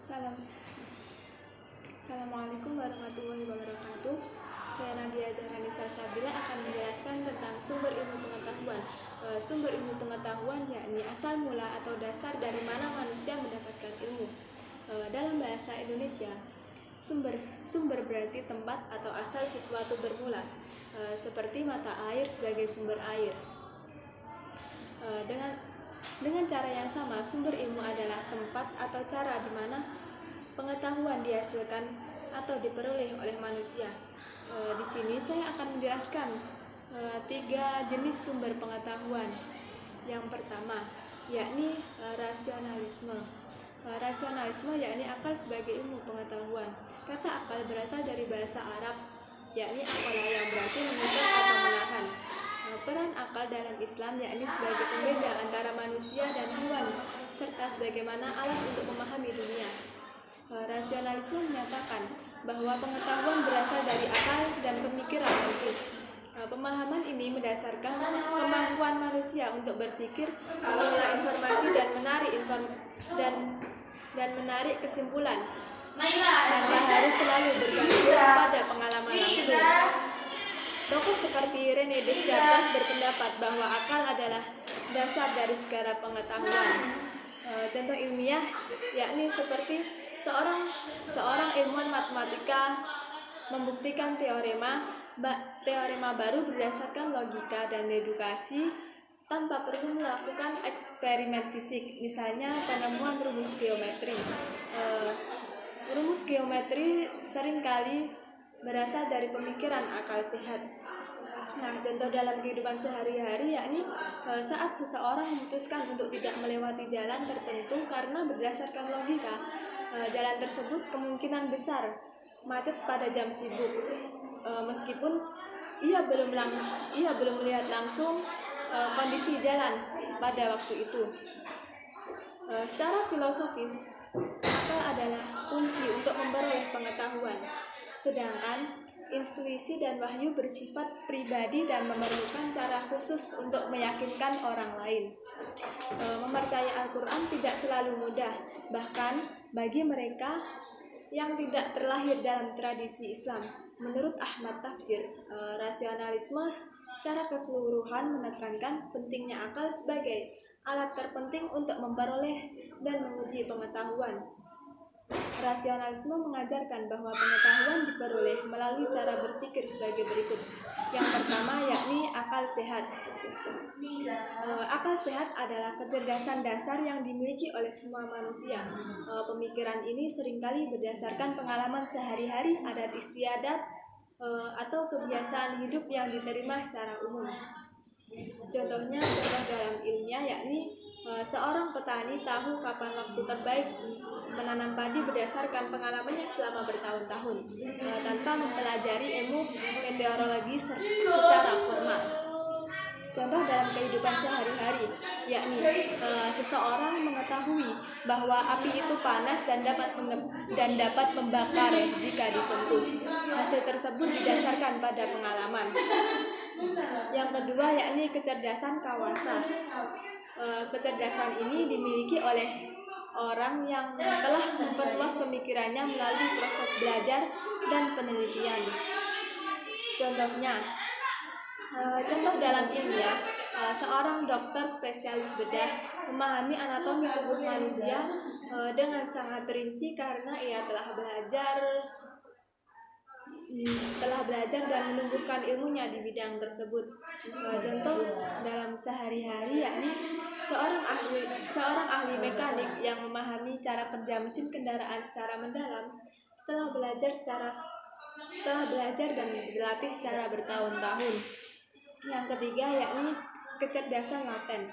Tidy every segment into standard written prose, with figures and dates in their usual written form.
Salam. Assalamualaikum warahmatullahi wabarakatuh. Saya Nadia Zahrani Salsabila akan menjelaskan tentang sumber ilmu pengetahuan. Sumber ilmu pengetahuan yakni asal mula atau dasar dari mana manusia mendapatkan ilmu. Dalam bahasa Indonesia, sumber berarti tempat atau asal sesuatu bermula, seperti mata air sebagai sumber air. Dengan cara yang sama, sumber ilmu adalah tempat atau cara di mana pengetahuan dihasilkan atau diperoleh oleh manusia. Di sini saya akan menjelaskan 3 jenis sumber pengetahuan. Yang pertama, yakni rasionalisme. Rasionalisme yakni akal sebagai ilmu pengetahuan. Kata akal berasal dari bahasa Arab, yakni akala yang berarti mengikat atau menahan. Peran akal dalam Islam yakni sebagai pembeda antara manusia dan hewan, serta sebagaimana alat untuk memahami dunia. Rasionalisme menyatakan bahwa pengetahuan berasal dari akal dan pemikiran logis. Pemahaman ini mendasarkan kemampuan manusia untuk berpikir, mengolah informasi dan menarik kesimpulan tanpa harus selalu bergantung pada pengalaman langsung. Tokoh seperti René Descartes berpendapat bahwa akal adalah dasar dari segala pengetahuan. Contoh ilmiah yakni seperti seorang ilmuwan matematika membuktikan teorema baru berdasarkan logika dan dedukasi tanpa perlu melakukan eksperimen fisik, misalnya penemuan rumus geometri. Rumus geometri seringkali berasal dari pemikiran akal sehat. Nah, contoh dalam kehidupan sehari-hari yakni saat seseorang memutuskan untuk tidak melewati jalan tertentu karena berdasarkan logika, jalan tersebut kemungkinan besar macet pada jam sibuk, meskipun ia belum melihat langsung kondisi jalan pada waktu itu. Secara filosofis, akal adalah kunci untuk memperoleh pengetahuan, sedangkan intuisi dan wahyu bersifat pribadi dan memerlukan cara khusus untuk meyakinkan orang lain. Mempercayai Al-Quran tidak selalu mudah, bahkan bagi mereka yang tidak terlahir dalam tradisi Islam. Menurut Ahmad Tafsir, rasionalisme secara keseluruhan menekankan pentingnya akal sebagai alat terpenting untuk memperoleh dan menguji pengetahuan. Rasionalisme mengajarkan bahwa pengetahuan diperoleh melalui cara berpikir sebagai berikut. Yang pertama yakni akal sehat. Akal sehat adalah kecerdasan dasar yang dimiliki oleh semua manusia. Pemikiran ini seringkali berdasarkan pengalaman sehari-hari, adat istiadat, atau kebiasaan hidup yang diterima secara umum. Contoh dalam ilmiah yakni seorang petani tahu kapan waktu terbaik menanam padi berdasarkan pengalamannya selama bertahun-tahun tanpa mempelajari ilmu meteorologi secara formal. Contoh dalam kehidupan sehari-hari yakni seseorang mengetahui bahwa api itu panas dan dapat membakar jika disentuh. Hasil tersebut didasarkan pada pengalaman. Yang kedua yakni kecerdasan kawasa. Kecerdasan ini dimiliki oleh orang yang telah memperluas pemikirannya melalui proses belajar dan penelitian. Contoh dalam ilmiah, seorang dokter spesialis bedah memahami anatomi tubuh manusia dengan sangat rinci karena ia telah belajar dan menumbuhkan ilmunya di bidang tersebut. Contoh dalam sehari-hari yakni seorang ahli mekanik yang memahami cara kerja mesin kendaraan secara mendalam setelah belajar dan berlatih secara bertahun-tahun. Yang ketiga yakni kecerdasan laten.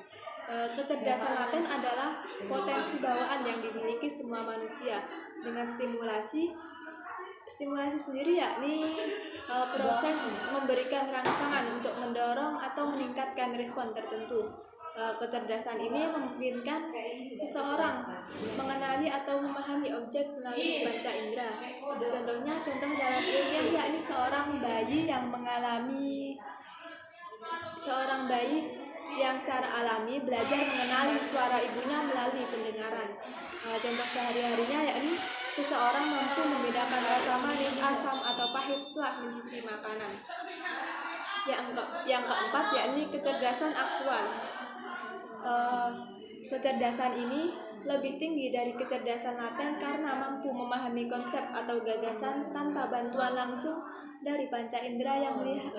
Kecerdasan laten adalah potensi bawaan yang dimiliki semua manusia dengan stimulasi sendiri yakni proses memberikan rangsangan untuk mendorong atau meningkatkan respon tertentu. Kecerdasan ini memungkinkan seseorang mengenali atau memahami objek melalui panca indera. Contoh dalam ilmiah yakni seorang bayi yang secara alami belajar mengenali suara ibunya melalui pendengaran. Contoh sehari-harinya yakni seseorang mampu membedakan rasa manis, asam, atau pahit setelah mencicipi makanan. Yang keempat yakni kecerdasan aktual. Kecerdasan ini lebih tinggi dari kecerdasan laten karena mampu memahami konsep atau gagasan tanpa bantuan langsung dari panca indera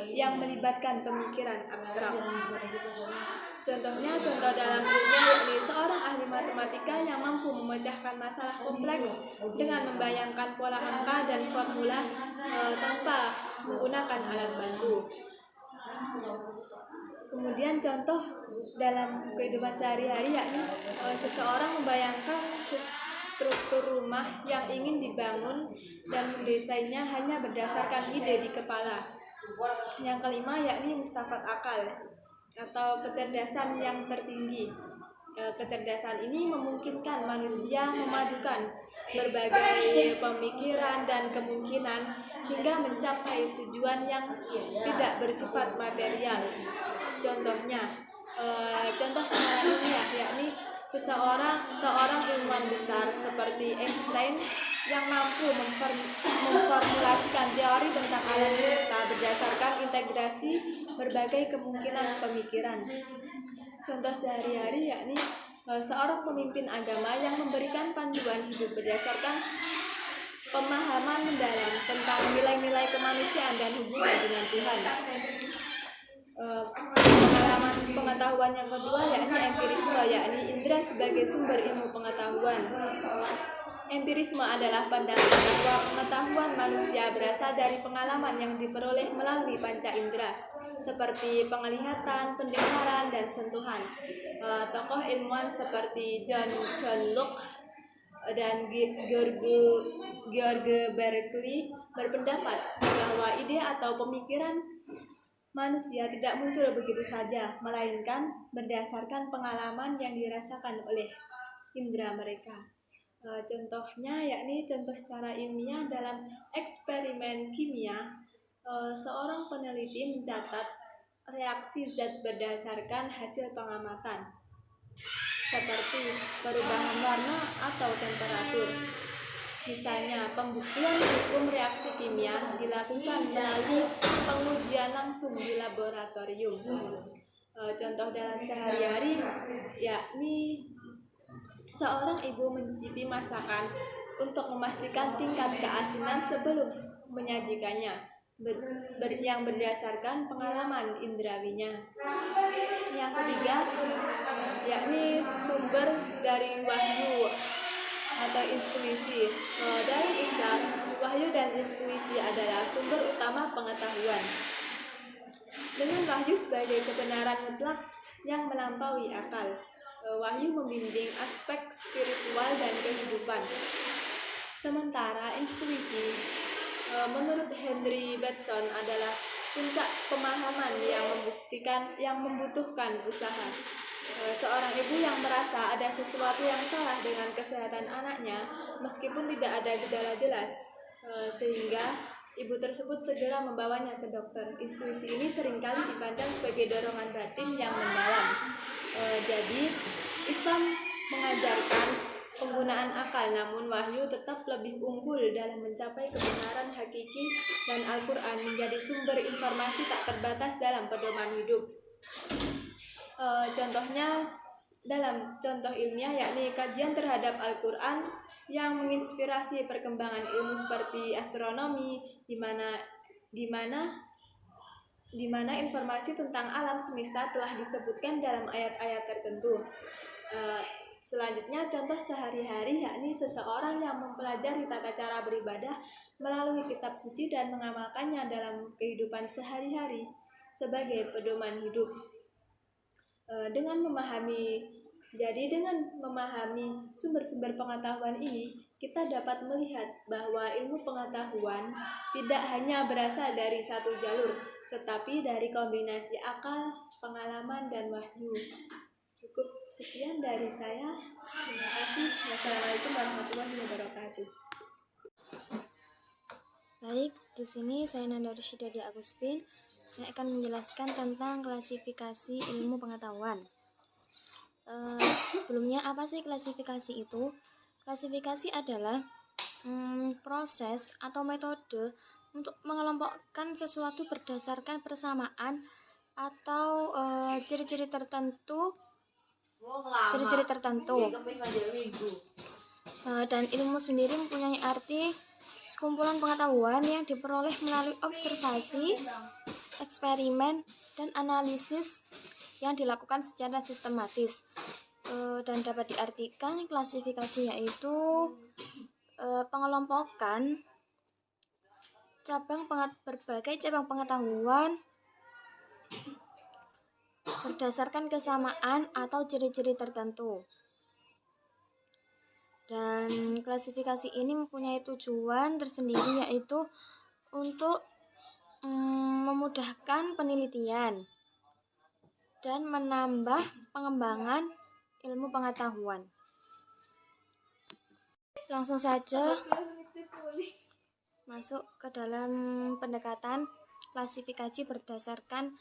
yang melibatkan pemikiran abstrak. Contohnya, contoh dalam ilmiah yakni seorang ahli matematika yang mampu memecahkan masalah kompleks dengan membayangkan pola angka dan formula tanpa menggunakan alat bantu. Kemudian contoh dalam kehidupan sehari-hari yakni seseorang membayangkan struktur rumah yang ingin dibangun dan mendesainnya hanya berdasarkan ide di kepala. Yang kelima yakni mustafat akal atau kecerdasan yang tertinggi. Kecerdasan ini memungkinkan manusia memadukan berbagai pemikiran dan kemungkinan hingga mencapai tujuan yang tidak bersifat material. Contohnya, contoh secara ilmiah yakni seorang ilmuwan besar seperti Einstein yang mampu memformulasikan teori tentang alam semesta berdasarkan integrasi berbagai kemungkinan pemikiran. Contoh sehari-hari yakni seorang pemimpin agama yang memberikan panduan hidup berdasarkan pemahaman mendalam tentang nilai-nilai kemanusiaan dan hubungan dengan Tuhan. Pengetahuan yang kedua yakni empirisme, yakni indera sebagai sumber ilmu pengetahuan. Empirisme adalah pandangan bahwa pengetahuan manusia berasal dari pengalaman yang diperoleh melalui panca indera, seperti penglihatan, pendengaran, dan sentuhan. Tokoh ilmuwan seperti John Locke dan George Berkeley berpendapat bahwa ide atau pemikiran manusia tidak muncul begitu saja, melainkan berdasarkan pengalaman yang dirasakan oleh indera mereka. Contohnya yakni contoh secara ilmiah dalam eksperimen kimia, seorang peneliti mencatat reaksi zat berdasarkan hasil pengamatan seperti perubahan warna atau temperatur. Misalnya, pembuktian hukum reaksi kimia dilakukan melalui pengujian langsung di laboratorium. Contoh dalam sehari-hari yakni seorang ibu mencicipi masakan untuk memastikan tingkat keasinan sebelum menyajikannya, yang berdasarkan pengalaman indrawinya. Yang ketiga, yakni sumber dari wahyu atau intuisi. Dalam Islam, wahyu dan intuisi adalah sumber utama pengetahuan. Dengan wahyu sebagai kebenaran mutlak yang melampaui akal, wahyu membimbing aspek spiritual dan kehidupan. Sementara intuisi, menurut Henry Batson, adalah puncak pemahaman yang membutuhkan usaha. Seorang ibu yang merasa ada sesuatu yang salah dengan kesehatan anaknya, meskipun tidak ada gejala jelas, sehingga ibu tersebut segera membawanya ke dokter. Intuisi ini seringkali dipandang sebagai dorongan batin yang mendalam. Jadi, Islam mengajarkan penggunaan akal, namun wahyu tetap lebih unggul dalam mencapai kebenaran hakiki, dan Al-Quran menjadi sumber informasi tak terbatas dalam pedoman hidup. Contohnya dalam contoh ilmiah yakni kajian terhadap Al-Quran yang menginspirasi perkembangan ilmu seperti astronomi, di mana informasi tentang alam semesta telah disebutkan dalam ayat-ayat tertentu. Selanjutnya, contoh sehari-hari yakni seseorang yang mempelajari tata cara beribadah melalui kitab suci dan mengamalkannya dalam kehidupan sehari-hari sebagai pedoman hidup. Dengan memahami sumber-sumber pengetahuan ini, kita dapat melihat bahwa ilmu pengetahuan tidak hanya berasal dari satu jalur, tetapi dari kombinasi akal, pengalaman, dan wahyu. Cukup sekian dari saya. Terima kasih. Wassalamualaikum warahmatullahi wabarakatuh. Baik, di sini saya Nanda Rusyidadi Agustin. Saya akan menjelaskan tentang klasifikasi ilmu pengetahuan. Sebelumnya, apa sih klasifikasi itu? Klasifikasi adalah proses atau metode untuk mengelompokkan sesuatu berdasarkan persamaan atau ciri-ciri tertentu. Dan ilmu sendiri mempunyai arti sekumpulan pengetahuan yang diperoleh melalui observasi, eksperimen, dan analisis yang dilakukan secara sistematis. Dan dapat diartikan klasifikasi yaitu pengelompokan berbagai cabang pengetahuan berdasarkan kesamaan atau ciri-ciri tertentu. Dan klasifikasi ini mempunyai tujuan tersendiri yaitu untuk memudahkan penelitian dan menambah pengembangan ilmu pengetahuan. Langsung saja masuk ke dalam pendekatan klasifikasi berdasarkan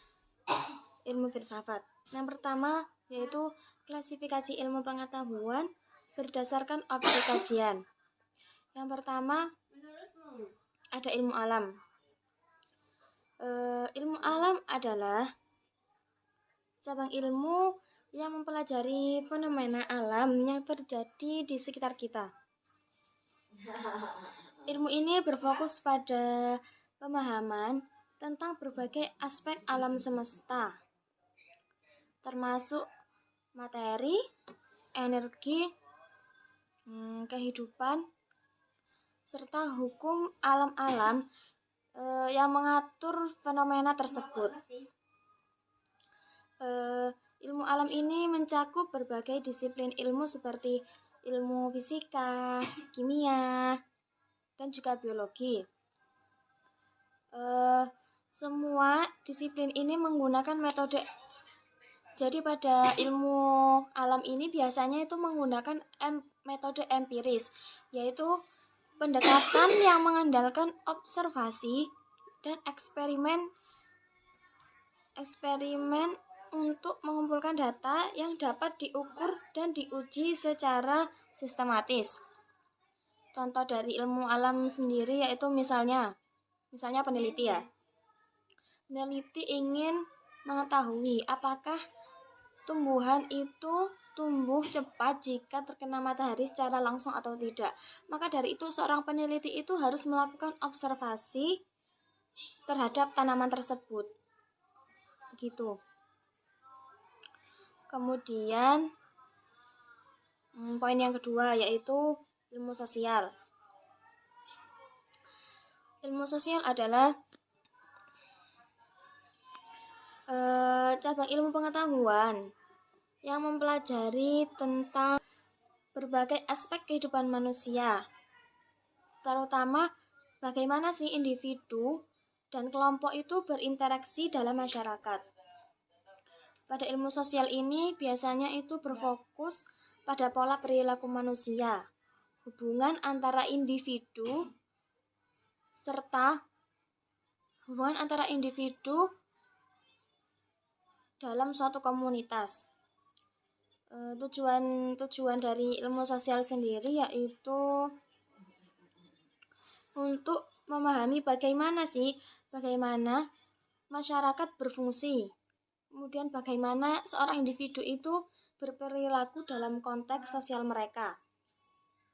ilmu filsafat. Yang pertama yaitu klasifikasi ilmu pengetahuan berdasarkan objek kajian. Yang pertama ada ilmu alam. Ilmu alam adalah cabang ilmu yang mempelajari fenomena alam yang terjadi di sekitar kita. Ilmu ini berfokus pada pemahaman tentang berbagai aspek alam semesta, termasuk materi, energi, kehidupan, serta hukum alam-alam yang mengatur fenomena tersebut. Ilmu alam ini mencakup berbagai disiplin ilmu seperti ilmu fisika, kimia, dan juga biologi. Semua disiplin ini menggunakan metode. Jadi pada ilmu alam ini biasanya itu menggunakan metode empiris, yaitu pendekatan yang mengandalkan observasi dan eksperimen untuk mengumpulkan data yang dapat diukur dan diuji secara sistematis. Contoh dari ilmu alam sendiri yaitu misalnya peneliti ya. Peneliti ingin mengetahui apakah tumbuhan itu tumbuh cepat jika terkena matahari secara langsung atau tidak. Maka dari itu seorang peneliti itu harus melakukan observasi terhadap tanaman tersebut. Gitu. Kemudian poin yang kedua yaitu ilmu sosial. Ilmu sosial adalah cabang ilmu pengetahuan yang mempelajari tentang berbagai aspek kehidupan manusia, terutama bagaimana sih individu dan kelompok itu berinteraksi dalam masyarakat. Pada ilmu sosial ini biasanya itu berfokus pada pola perilaku manusia, hubungan antara individu, serta hubungan antara individu dalam suatu komunitas. Tujuan dari ilmu sosial sendiri yaitu untuk memahami bagaimana masyarakat berfungsi, kemudian bagaimana seorang individu itu berperilaku dalam konteks sosial mereka,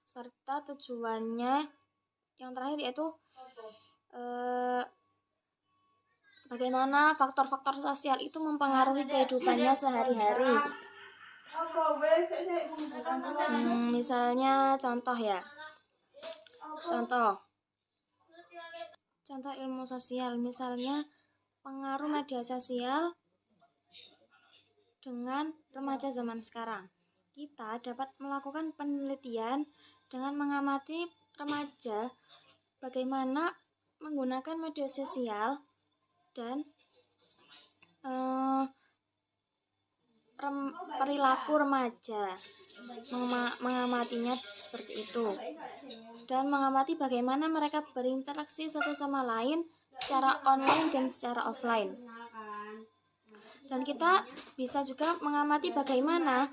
serta tujuannya yang terakhir yaitu bagaimana faktor-faktor sosial itu mempengaruhi kehidupannya sehari-hari. Misalnya contoh ilmu sosial, misalnya pengaruh media sosial dengan remaja zaman sekarang. Kita dapat melakukan penelitian dengan mengamati remaja bagaimana menggunakan media sosial dan perilaku remaja, mengamatinya seperti itu, dan mengamati bagaimana mereka berinteraksi satu sama lain secara online dan secara offline. Dan kita bisa juga mengamati bagaimana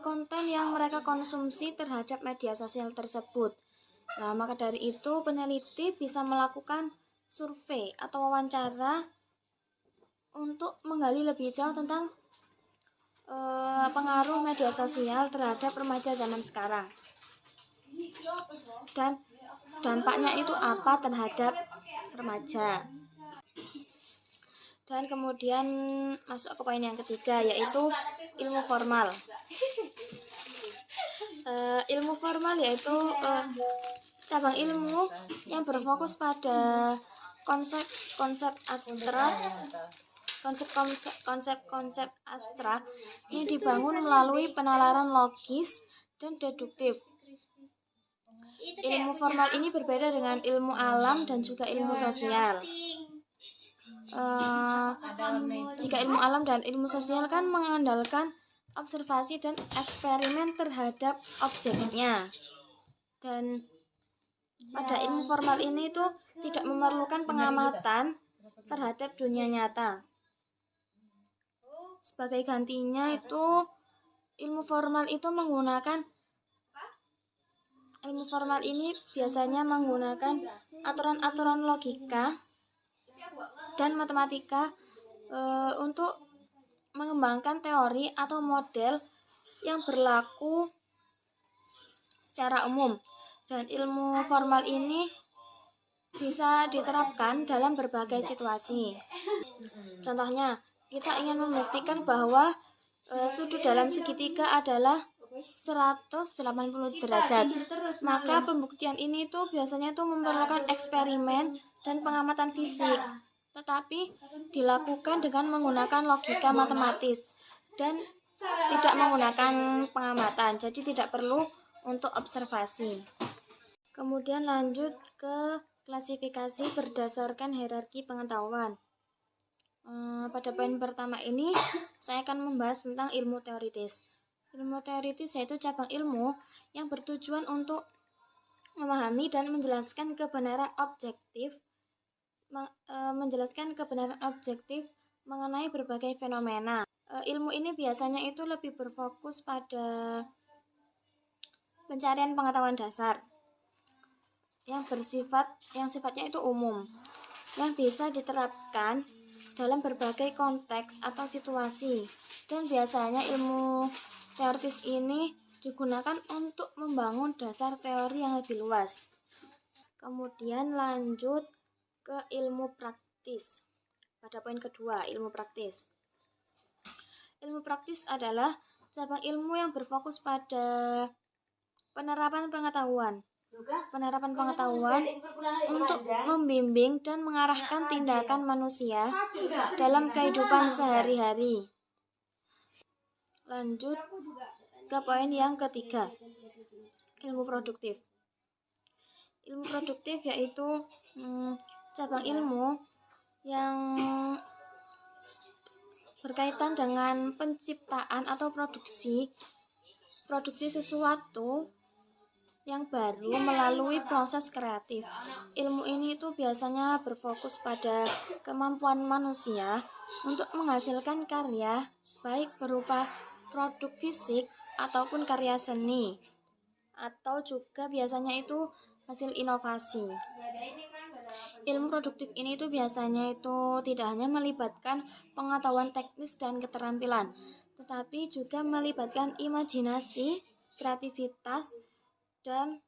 konten yang mereka konsumsi terhadap media sosial tersebut. Nah, maka dari itu peneliti bisa melakukan survei atau wawancara untuk menggali lebih jauh tentang pengaruh media sosial terhadap remaja zaman sekarang dan dampaknya itu apa terhadap remaja. Dan kemudian masuk ke poin yang ketiga, yaitu ilmu formal. Ilmu formal yaitu cabang ilmu yang berfokus pada konsep-konsep abstrak, konsep-konsep abstrak yang dibangun melalui penalaran logis dan deduktif. Ilmu formal ini berbeda dengan ilmu alam dan juga ilmu sosial. Jika ilmu alam dan ilmu sosial kan mengandalkan observasi dan eksperimen terhadap objeknya, dan pada ilmu formal ini itu tidak memerlukan pengamatan terhadap dunia nyata. Sebagai gantinya itu ilmu formal ini biasanya menggunakan aturan-aturan logika dan matematika untuk mengembangkan teori atau model yang berlaku secara umum. Dan ilmu formal ini bisa diterapkan dalam berbagai situasi. Contohnya, kita ingin membuktikan bahwa sudut dalam segitiga adalah 180 derajat. Maka pembuktian ini tuh biasanya memerlukan eksperimen dan pengamatan fisik, tetapi dilakukan dengan menggunakan logika matematis dan tidak menggunakan pengamatan, jadi tidak perlu untuk observasi. Kemudian lanjut ke klasifikasi berdasarkan hierarki pengetahuan. Pada poin pertama ini saya akan membahas tentang ilmu teoritis. Ilmu teoritis yaitu cabang ilmu yang bertujuan untuk memahami dan menjelaskan kebenaran objektif mengenai berbagai fenomena. Ilmu ini biasanya itu lebih berfokus pada pencarian pengetahuan dasar yang sifatnya itu umum, yang bisa diterapkan dalam berbagai konteks atau situasi, dan biasanya ilmu teoritis ini digunakan untuk membangun dasar teori yang lebih luas. Kemudian lanjut ke ilmu praktis. Pada poin kedua, ilmu praktis. Ilmu praktis adalah cabang ilmu yang berfokus pada penerapan pengetahuan untuk membimbing dan mengarahkan tindakan manusia dalam kehidupan sehari-hari. Lanjut ke poin yang ketiga, ilmu produktif. Ilmu produktif yaitu cabang ilmu yang berkaitan dengan penciptaan atau produksi sesuatu yang baru melalui proses kreatif. Ilmu ini itu biasanya berfokus pada kemampuan manusia untuk menghasilkan karya, baik berupa produk fisik ataupun karya seni, atau juga biasanya itu hasil inovasi. Ilmu produktif ini itu biasanya itu tidak hanya melibatkan pengetahuan teknis dan keterampilan, tetapi juga melibatkan imajinasi, kreativitas dan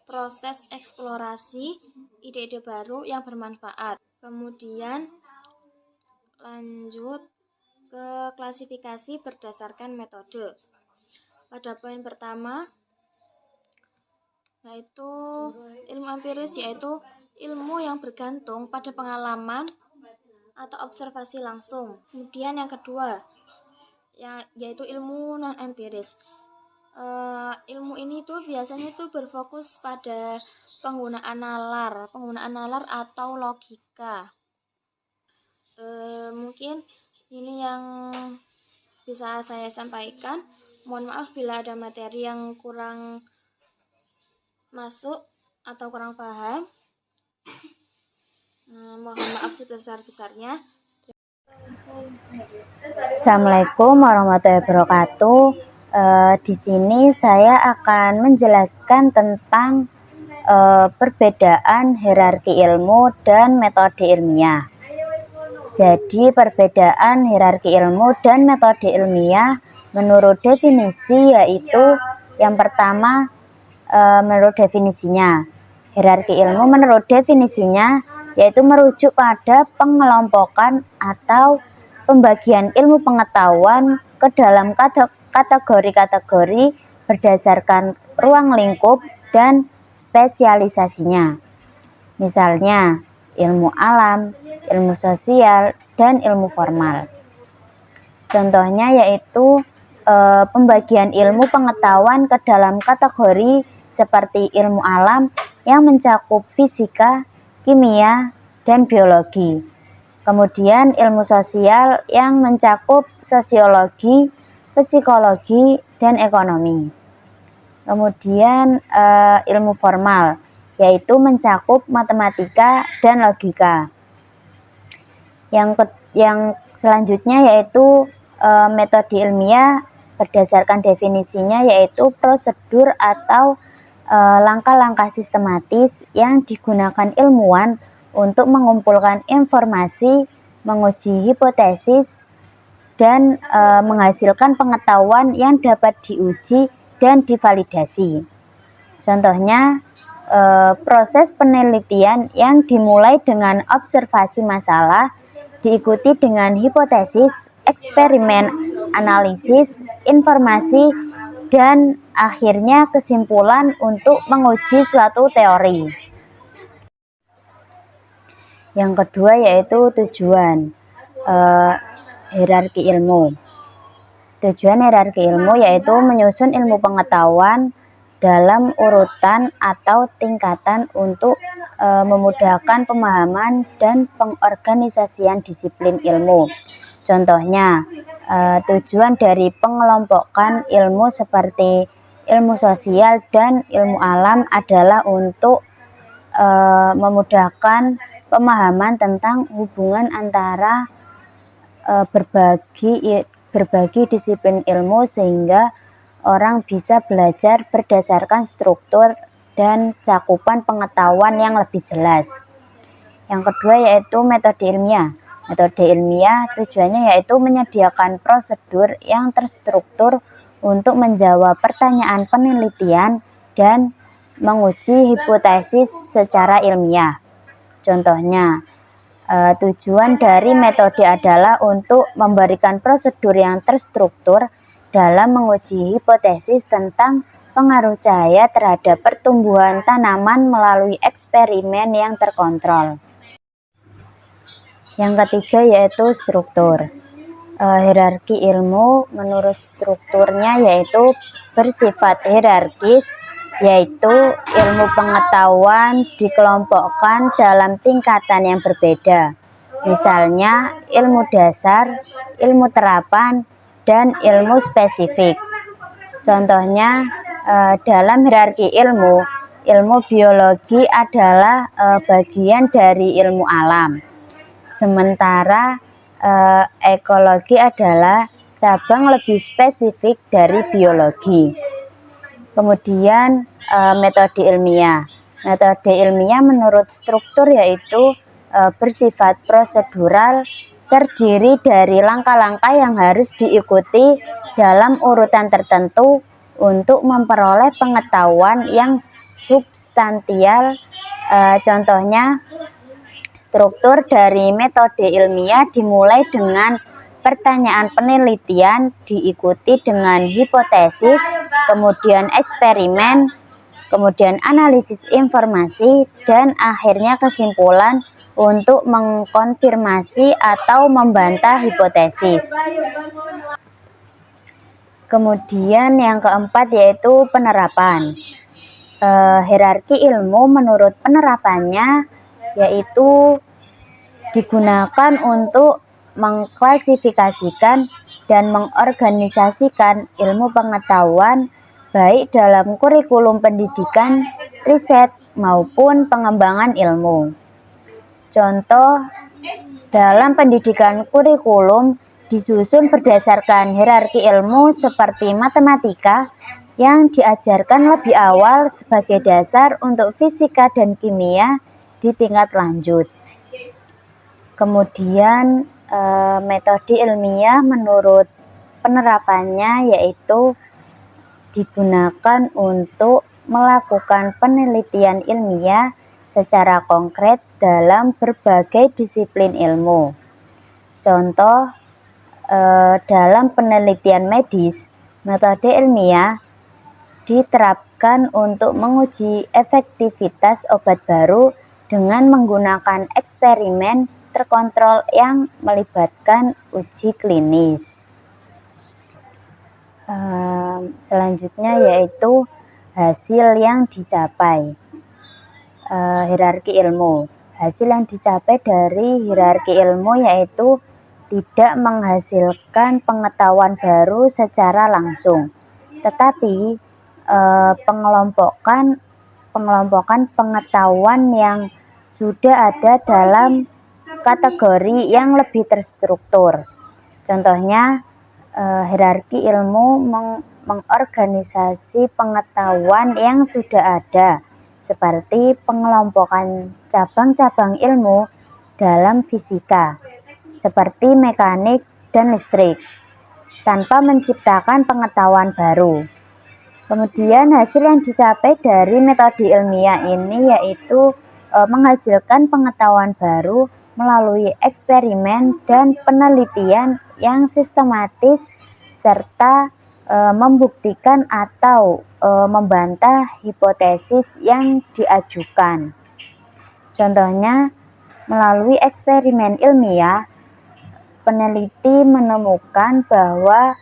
proses eksplorasi ide-ide baru yang bermanfaat. Kemudian lanjut ke klasifikasi berdasarkan metode. Pada poin pertama yaitu ilmu empiris, yaitu ilmu yang bergantung pada pengalaman atau observasi langsung. Kemudian yang kedua yaitu ilmu non empiris. Ilmu ini tuh biasanya tuh berfokus pada penggunaan nalar atau logika. Mungkin ini yang bisa saya sampaikan. Mohon maaf bila ada materi yang kurang masuk atau kurang paham. Mohon maaf sebesar-besarnya. Assalamualaikum warahmatullahi wabarakatuh. Di sini saya akan menjelaskan tentang perbedaan hierarki ilmu dan metode ilmiah. Jadi perbedaan hierarki ilmu dan metode ilmiah menurut definisi yaitu yang pertama, menurut definisinya, hierarki ilmu menurut definisinya yaitu merujuk pada pengelompokan atau pembagian ilmu pengetahuan ke dalam kategori-kategori berdasarkan ruang lingkup dan spesialisasinya. Misalnya, ilmu alam, ilmu sosial, dan ilmu formal. Contohnya yaitu pembagian ilmu pengetahuan ke dalam kategori seperti ilmu alam yang mencakup fisika, kimia, dan biologi. Kemudian ilmu sosial yang mencakup sosiologi, psikologi, dan ekonomi. Kemudian ilmu formal yaitu mencakup matematika dan logika. Yang selanjutnya yaitu metode ilmiah berdasarkan definisinya yaitu prosedur atau langkah-langkah sistematis yang digunakan ilmuwan untuk mengumpulkan informasi, menguji hipotesis, dan menghasilkan pengetahuan yang dapat diuji dan divalidasi. Contohnya, proses penelitian yang dimulai dengan observasi masalah, diikuti dengan hipotesis, eksperimen, analisis, informasi, dan akhirnya kesimpulan untuk menguji suatu teori. Yang kedua yaitu tujuan hierarki ilmu. Tujuan hierarki ilmu yaitu menyusun ilmu pengetahuan dalam urutan atau tingkatan untuk memudahkan pemahaman dan pengorganisasian disiplin ilmu. Contohnya, tujuan dari pengelompokan ilmu seperti ilmu sosial dan ilmu alam adalah untuk memudahkan pemahaman tentang hubungan antara berbagi disiplin ilmu sehingga orang bisa belajar berdasarkan struktur dan cakupan pengetahuan yang lebih jelas. Yang kedua yaitu metode ilmiah. Metode ilmiah tujuannya yaitu menyediakan prosedur yang terstruktur untuk menjawab pertanyaan penelitian dan menguji hipotesis secara ilmiah. Contohnya, tujuan dari metode adalah untuk memberikan prosedur yang terstruktur dalam menguji hipotesis tentang pengaruh cahaya terhadap pertumbuhan tanaman melalui eksperimen yang terkontrol. Yang ketiga yaitu struktur. Hierarki ilmu menurut strukturnya yaitu bersifat hierarkis, yaitu ilmu pengetahuan dikelompokkan dalam tingkatan yang berbeda. Misalnya ilmu dasar, ilmu terapan, dan ilmu spesifik. Contohnya dalam hierarki ilmu, ilmu biologi adalah bagian dari ilmu alam. Sementara ekologi adalah cabang lebih spesifik dari biologi. Kemudian metode ilmiah. Metode ilmiah menurut struktur yaitu bersifat prosedural, terdiri dari langkah-langkah yang harus diikuti dalam urutan tertentu untuk memperoleh pengetahuan yang substansial. Contohnya, struktur dari metode ilmiah dimulai dengan pertanyaan penelitian, diikuti dengan hipotesis, kemudian eksperimen, kemudian analisis informasi, dan akhirnya kesimpulan untuk mengkonfirmasi atau membantah hipotesis. Kemudian yang keempat yaitu penerapan. Hierarki ilmu menurut penerapannya yaitu digunakan untuk mengklasifikasikan dan mengorganisasikan ilmu pengetahuan baik dalam kurikulum pendidikan, riset, maupun pengembangan ilmu. Contoh, dalam pendidikan kurikulum disusun berdasarkan hierarki ilmu seperti matematika yang diajarkan lebih awal sebagai dasar untuk fisika dan kimia di tingkat lanjut. Kemudian metode ilmiah menurut penerapannya yaitu digunakan untuk melakukan penelitian ilmiah secara konkret dalam berbagai disiplin ilmu. Contoh, dalam penelitian medis, metode ilmiah diterapkan untuk menguji efektivitas obat baru dengan menggunakan eksperimen terkontrol yang melibatkan uji klinis. Selanjutnya yaitu hasil yang dicapai. Hierarki ilmu. Hasil yang dicapai dari hierarki ilmu yaitu tidak menghasilkan pengetahuan baru secara langsung, tetapi pengelompokan pengetahuan yang sudah ada dalam kategori yang lebih terstruktur. Contohnya, hierarki ilmu mengorganisasi pengetahuan yang sudah ada, seperti pengelompokan cabang-cabang ilmu dalam fisika, seperti mekanik dan listrik, tanpa menciptakan pengetahuan baru. Kemudian hasil yang dicapai dari metode ilmiah ini yaitu menghasilkan pengetahuan baru melalui eksperimen dan penelitian yang sistematis serta membuktikan atau membantah hipotesis yang diajukan. Contohnya, melalui eksperimen ilmiah, peneliti menemukan bahwa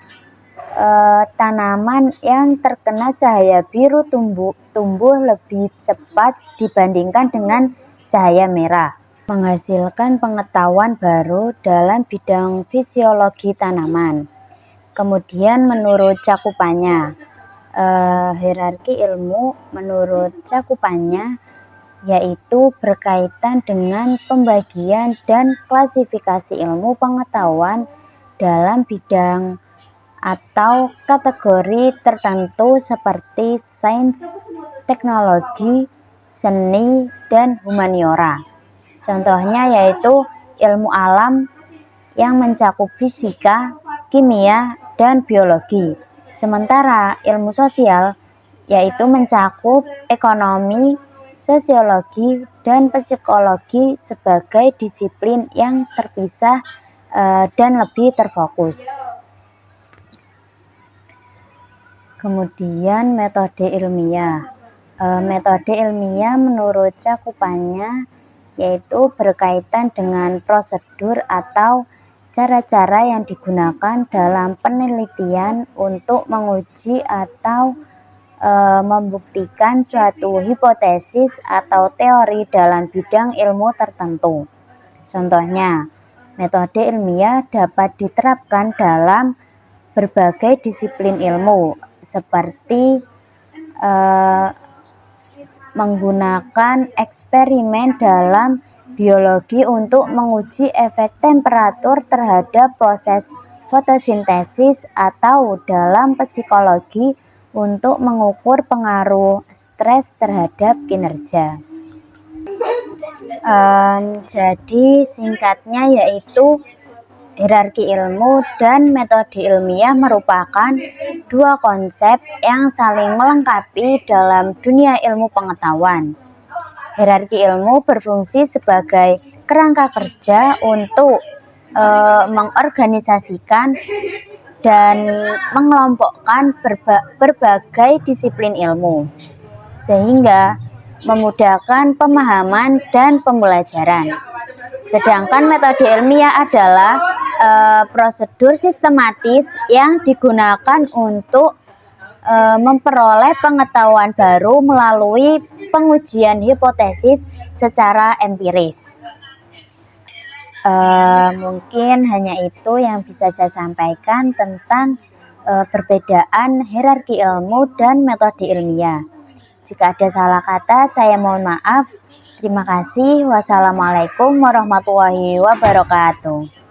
tanaman yang terkena cahaya biru tumbuh lebih cepat dibandingkan dengan cahaya merah, menghasilkan pengetahuan baru dalam bidang fisiologi tanaman. Kemudian menurut cakupannya, hierarki ilmu menurut cakupannya yaitu berkaitan dengan pembagian dan klasifikasi ilmu pengetahuan dalam bidang atau kategori tertentu seperti sains, teknologi, seni, dan humaniora. Contohnya yaitu ilmu alam yang mencakup fisika, kimia, dan biologi. Sementara ilmu sosial yaitu mencakup ekonomi, sosiologi, dan psikologi sebagai disiplin yang terpisah dan lebih terfokus. Kemudian metode ilmiah. Metode ilmiah menurut cakupannya yaitu berkaitan dengan prosedur atau cara-cara yang digunakan dalam penelitian untuk menguji atau membuktikan suatu hipotesis atau teori dalam bidang ilmu tertentu. Contohnya, metode ilmiah dapat diterapkan dalam berbagai disiplin ilmu seperti menggunakan eksperimen dalam biologi untuk menguji efek temperatur terhadap proses fotosintesis atau dalam psikologi untuk mengukur pengaruh stres terhadap kinerja. Jadi singkatnya yaitu hierarki ilmu dan metode ilmiah merupakan dua konsep yang saling melengkapi dalam dunia ilmu pengetahuan. Hierarki ilmu berfungsi sebagai kerangka kerja untuk mengorganisasikan dan mengelompokkan berbagai disiplin ilmu, sehingga memudahkan pemahaman dan pembelajaran. Sedangkan metode ilmiah adalah prosedur sistematis yang digunakan untuk memperoleh pengetahuan baru melalui pengujian hipotesis secara empiris. Mungkin hanya itu yang bisa saya sampaikan tentang perbedaan hierarki ilmu dan metode ilmiah. Jika ada salah kata, saya mohon maaf. Terima kasih. Wassalamualaikum warahmatullahi wabarakatuh.